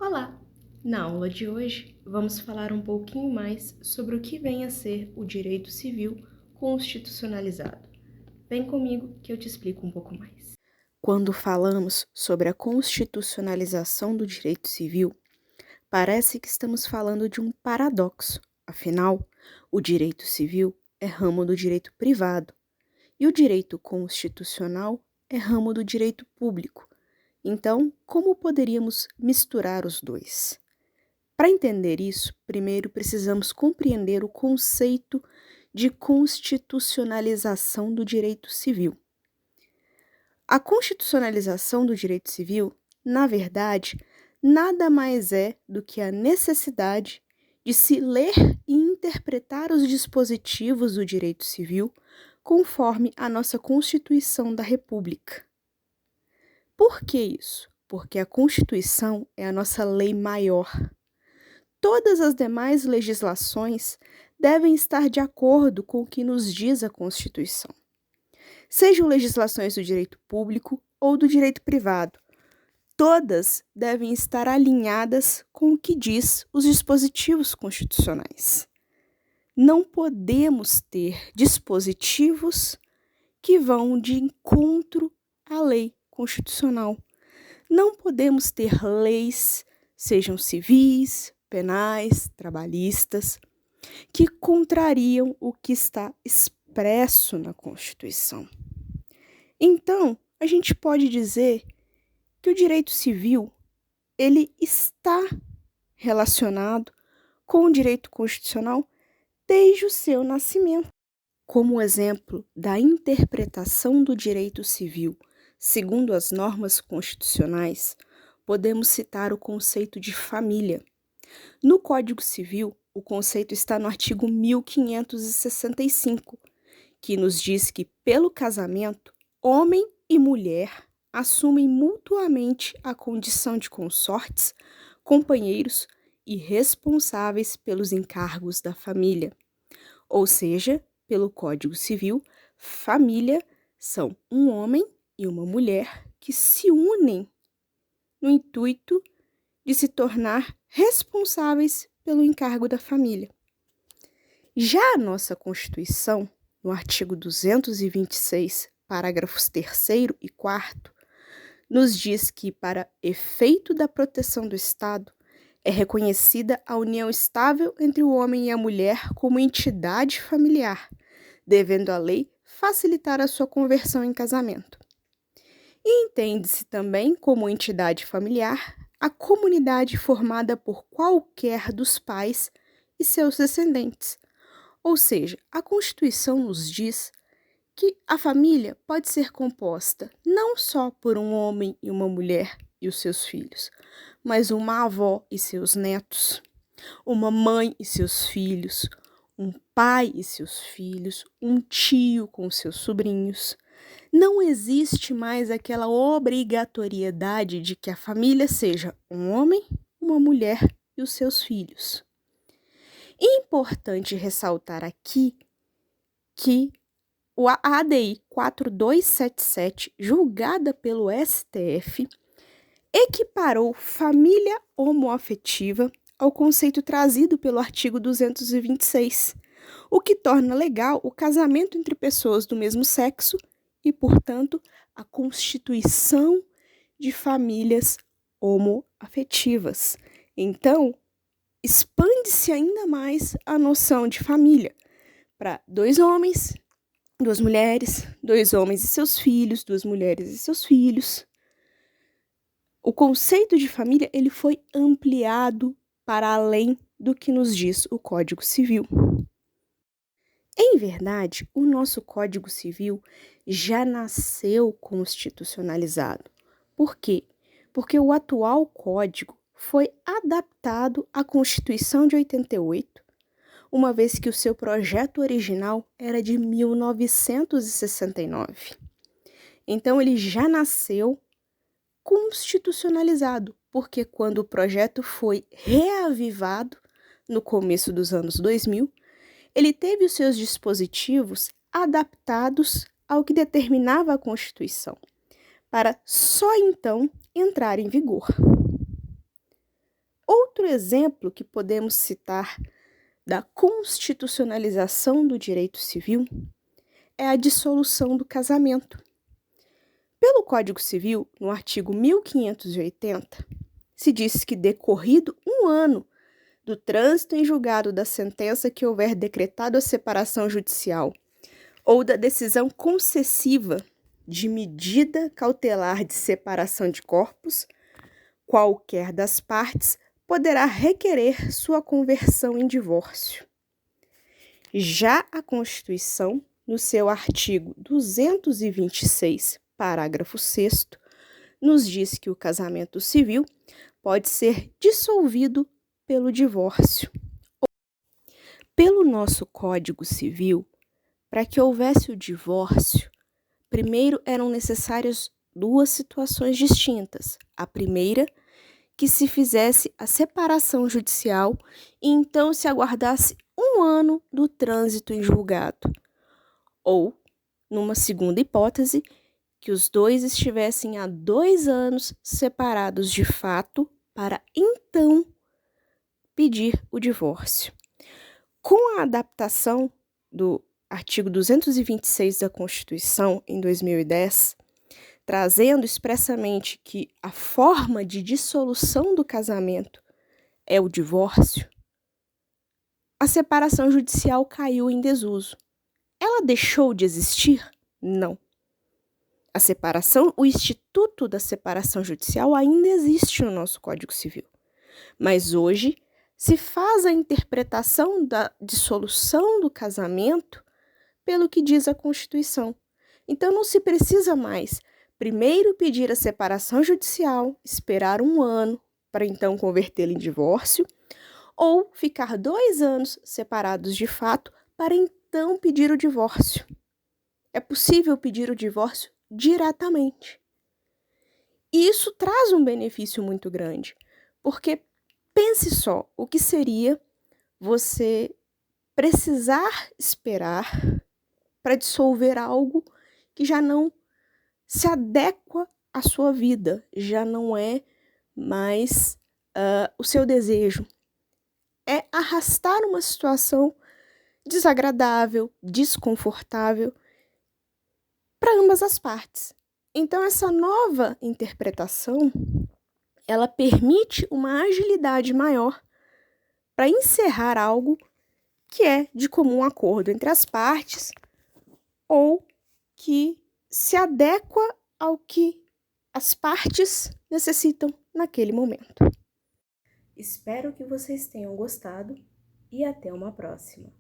Olá! Na aula de hoje, vamos falar um pouquinho mais sobre o que vem a ser o direito civil constitucionalizado. Vem comigo que eu te explico um pouco mais. Quando falamos sobre a constitucionalização do direito civil, parece que estamos falando de um paradoxo. Afinal, o direito civil é ramo do direito privado e o direito constitucional é ramo do direito público. Então, como poderíamos misturar os dois? Para entender isso, primeiro precisamos compreender o conceito de constitucionalização do direito civil. A constitucionalização do direito civil, na verdade, nada mais é do que a necessidade de se ler e interpretar os dispositivos do direito civil conforme a nossa Constituição da República. Por que isso? Porque a Constituição é a nossa lei maior. Todas as demais legislações devem estar de acordo com o que nos diz a Constituição. Sejam legislações do direito público ou do direito privado, todas devem estar alinhadas com o que diz os dispositivos constitucionais. Não podemos ter dispositivos que vão de encontro à lei constitucional. Não podemos ter leis, sejam civis, penais, trabalhistas, que contrariam o que está expresso na Constituição. Então, a gente pode dizer que o direito civil ele está relacionado com o direito constitucional desde o seu nascimento. Como exemplo da interpretação do direito civil segundo as normas constitucionais, podemos citar o conceito de família. No Código Civil, o conceito está no artigo 1565, que nos diz que, pelo casamento, homem e mulher assumem mutuamente a condição de consortes, companheiros e responsáveis pelos encargos da família. Ou seja, pelo Código Civil, família são um homem e uma mulher que se unem no intuito de se tornar responsáveis pelo encargo da família. Já a nossa Constituição, no artigo 226, parágrafos 3º e 4º, nos diz que, para efeito da proteção do Estado, é reconhecida a união estável entre o homem e a mulher como entidade familiar, devendo a lei facilitar a sua conversão em casamento. E entende-se também como entidade familiar a comunidade formada por qualquer dos pais e seus descendentes. Ou seja, a Constituição nos diz que a família pode ser composta não só por um homem e uma mulher e os seus filhos, mas uma avó e seus netos, uma mãe e seus filhos, um pai e seus filhos, um tio com seus sobrinhos. Não existe mais aquela obrigatoriedade de que a família seja um homem, uma mulher e os seus filhos. É importante ressaltar aqui que a ADI 4277, julgada pelo STF, equiparou família homoafetiva ao conceito trazido pelo artigo 226, o que torna legal o casamento entre pessoas do mesmo sexo e, portanto, a constituição de famílias homoafetivas. Então, expande-se ainda mais a noção de família para 2 homens, 2 mulheres, 2 homens e seus filhos, 2 mulheres e seus filhos. O conceito de família ele foi ampliado para além do que nos diz o Código Civil. Em verdade, o nosso Código Civil já nasceu constitucionalizado. Por quê? Porque o atual Código foi adaptado à Constituição de 88, uma vez que o seu projeto original era de 1969. Então, ele já nasceu constitucionalizado, porque quando o projeto foi reavivado no começo dos anos 2000, ele teve os seus dispositivos adaptados ao que determinava a Constituição, para só então entrar em vigor. outro exemplo que podemos citar da constitucionalização do direito civil é a dissolução do casamento. Pelo Código Civil, no artigo 1580, se diz que, decorrido um ano do trânsito em julgado da sentença que houver decretado a separação judicial ou da decisão concessiva de medida cautelar de separação de corpos, qualquer das partes poderá requerer sua conversão em divórcio. Já a Constituição, no seu artigo 226, parágrafo 6º, nos diz que o casamento civil pode ser dissolvido pelo divórcio. Pelo nosso Código Civil, para que houvesse o divórcio, primeiro eram necessárias duas situações distintas. A primeira, que se fizesse a separação judicial e então se aguardasse um ano do trânsito em julgado. Ou, numa segunda hipótese, que os dois estivessem há 2 anos separados de fato para então pedir o divórcio. Com a adaptação do artigo 226 da Constituição, em 2010, trazendo expressamente que a forma de dissolução do casamento é o divórcio, a separação judicial caiu em desuso. Ela deixou de existir? Não. O instituto da separação judicial ainda existe no nosso Código Civil, mas hoje se faz a interpretação da dissolução do casamento pelo que diz a Constituição. Então não se precisa mais primeiro pedir a separação judicial, esperar um ano para então convertê-lo em divórcio, ou ficar 2 anos separados de fato para então pedir o divórcio. É possível pedir o divórcio diretamente. E isso traz um benefício muito grande, porque pense só o que seria você precisar esperar para dissolver algo que já não se adequa à sua vida, já não é mais o seu desejo. É arrastar uma situação desagradável, desconfortável para ambas as partes. Então, essa nova interpretação, ela permite uma agilidade maior para encerrar algo que é de comum acordo entre as partes ou que se adequa ao que as partes necessitam naquele momento. Espero que vocês tenham gostado e até uma próxima.